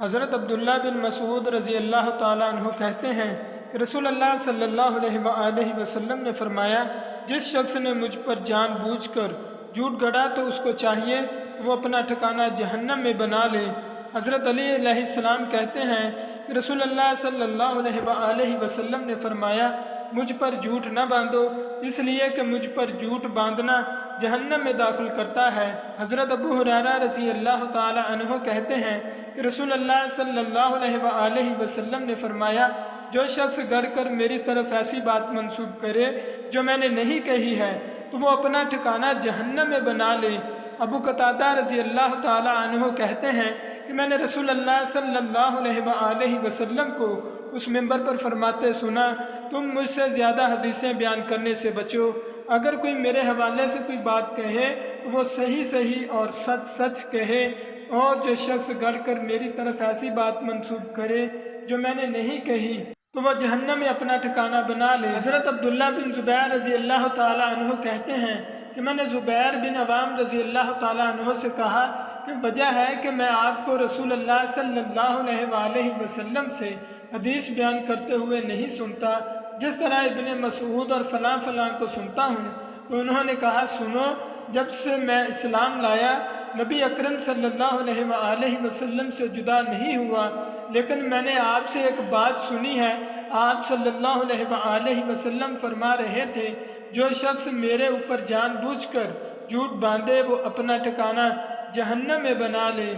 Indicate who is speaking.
Speaker 1: حضرت عبداللہ بن مسعود رضی اللہ تعالیٰ عنہ کہتے ہیں کہ رسول اللہ صلی اللہ علیہ وسلم نے فرمایا، جس شخص نے مجھ پر جان بوجھ کر جھوٹ گڑا تو اس کو چاہیے کہ وہ اپنا ٹھکانہ جہنم میں بنا لے۔ حضرت علی علیہ السلام کہتے ہیں کہ رسول اللہ صلی اللہ علیہ وسلم نے فرمایا، مجھ پر جھوٹ نہ باندھو، اس لیے کہ مجھ پر جھوٹ باندھنا جہنم میں داخل کرتا ہے۔ حضرت ابو ہریرہ رضی اللہ تعالی عنہ کہتے ہیں کہ رسول اللہ صلی اللہ علیہ وسلم نے فرمایا، جو شخص گڑھ کر میری طرف ایسی بات منسوب کرے جو میں نے نہیں کہی ہے تو وہ اپنا ٹھکانہ جہنم میں بنا لے۔ ابو قتادہ رضی اللہ تعالی عنہ کہتے ہیں کہ میں نے رسول اللہ صلی اللہ علیہ وسلم کو اس منبر پر فرماتے سنا، تم مجھ سے زیادہ حدیثیں بیان کرنے سے بچو، اگر کوئی میرے حوالے سے کوئی بات کہے تو وہ صحیح اور سچ کہے، اور جو شخص گڑھ کر میری طرف ایسی بات منسوب کرے جو میں نے نہیں کہی تو وہ جہنم میں اپنا ٹھکانہ بنا لے۔ حضرت عبداللہ بن زبیر رضی اللہ تعالی عنہ کہتے ہیں کہ میں نے زبیر بن عوام رضی اللہ تعالی عنہ سے کہا کہ وجہ ہے کہ میں آپ کو رسول اللہ صلی اللہ علیہ وسلم سے حدیث بیان کرتے ہوئے نہیں سنتا، جس طرح ابن مسعود اور فلاں کو سنتا ہوں۔ تو انہوں نے کہا، سنو، جب سے میں اسلام لایا نبی اکرم صلی اللہ علیہ وسلم سے جدا نہیں ہوا، لیکن میں نے آپ سے ایک بات سنی ہے۔ آپ صلی اللہ علیہ وسلم فرما رہے تھے، جو شخص میرے اوپر جان بوجھ کر جھوٹ باندھے وہ اپنا ٹھکانہ جہنم میں بنا لے۔